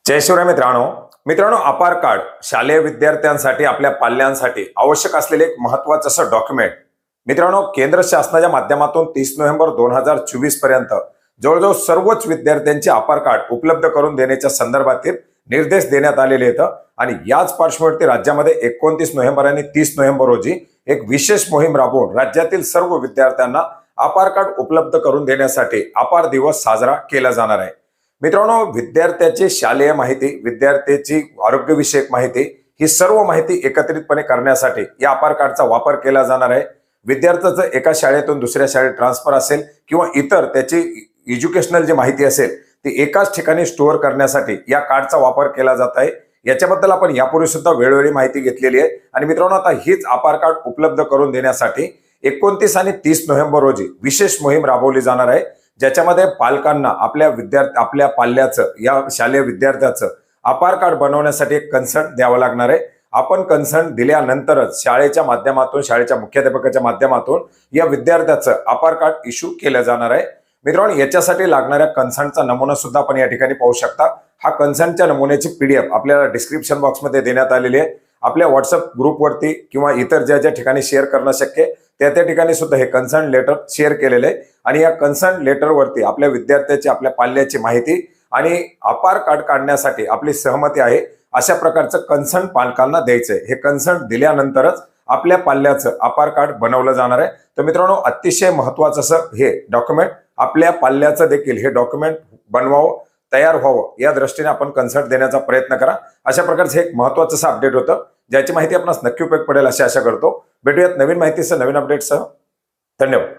जय शिवराय मित्रांनो अपार कार्ड शालेय विद्यार्थ्यांसाठी आपल्या पाल्यांसाठी आवश्यक असलेले एक महत्त्वाचं असं डॉक्युमेंट मित्रांनो केंद्र शासनाच्या माध्यमातून 30 नोव्हेंबर 2024 पर्यंत जवळजवळ सर्वच विद्यार्थ्यांचे अपार कार्ड उपलब्ध करून देण्याच्या संदर्भातील निर्देश देण्यात आलेले आहेत आणि याच पार्श्वभूमीवरती राज्यामध्ये 29 नोव्हेंबर आणि 30 नोव्हेंबर रोजी एक विशेष मोहीम राबवून राज्यातील सर्व विद्यार्थ्यांना अपार कार्ड उपलब्ध करून देण्यासाठी अपार दिवस साजरा केला जाणार आहे। मित्रांनो विद्यार्थ्याची शालेय माहिती, विद्यार्थ्याची आरोग्यविषयक माहिती ही सर्व माहिती एकत्रितपणे करण्यासाठी या अपार कार्डचा वापर केला जाणार आहे। विद्यार्थ्याचं एका शाळेतून दुसऱ्या शाळेत ट्रान्सफर असेल किंवा इतर त्याची एज्युकेशनल जी माहिती असेल ती एकाच ठिकाणी स्टोअर करण्यासाठी या कार्डचा वापर केला जात आहे। याच्याबद्दल आपण यापूर्वी सुद्धा वेळोवेळी माहिती घेतलेली आहे आणि मित्रांनो आता हीच अपार कार्ड उपलब्ध करून देण्यासाठी 29 आणि 30 नोव्हेंबर रोजी विशेष मोहीम राबवली जाणार आहे, ज्याच्यामध्ये पालकांना आपल्या पाल्याचं या शालेय विद्यार्थ्याचं अपार कार्ड बनवण्यासाठी एक कन्सर्ट द्यावं लागणार आहे। आपण कन्सर्ट दिल्यानंतरच शाळेच्या माध्यमातून, शाळेच्या मुख्याध्यापकाच्या माध्यमातून या विद्यार्थ्याचं अपार कार्ड इश्यू केलं जाणार आहे। मित्रांनो याच्यासाठी लागणाऱ्या कन्सर्टचा नमुना सुद्धा आपण या ठिकाणी पाहू शकता। हा कन्सर्टच्या नमुन्याची PDF आपल्याला डिस्क्रिप्शन बॉक्समध्ये देण्यात आलेली आहे। आपल्या व्हॉट्सअप ग्रुपवरती किंवा इतर ज्या ठिकाणी शेअर करणं शक्य आहे त्या ठिकाणी सुद्धा हे कन्सर्ट लेटर शेअर केलेले आहे आणि या कन्सर्ट लेटरवरती आपल्या विद्यार्थ्याची, आपल्या पाल्याची माहिती आणि अपार कार्ड काढण्यासाठी आपली सहमती आहे अशा प्रकारचं कन्सर्ट पालकांना द्यायचंय। हे कन्सर्ट दिल्यानंतरच आपल्या पाल्याचं अपार कार्ड बनवलं जाणार आहे। तर मित्रांनो अतिशय महत्त्वाचं असं हे डॉक्युमेंट आपल्या पाल्याचं देखील हे डॉक्युमेंट बनवावं, तयार व्हावं या दृष्टीने आपण कन्सर्ट देण्याचा प्रयत्न करा। अशा प्रकारचं एक महत्त्वाचं असं अपडेट होतं ज्याची माहिती आपणास नक्की उपयोग पडेल अशी आशा करतो। भेटूयात नवीन माहितीसह, नवीन अपडेटसह। धन्यवाद।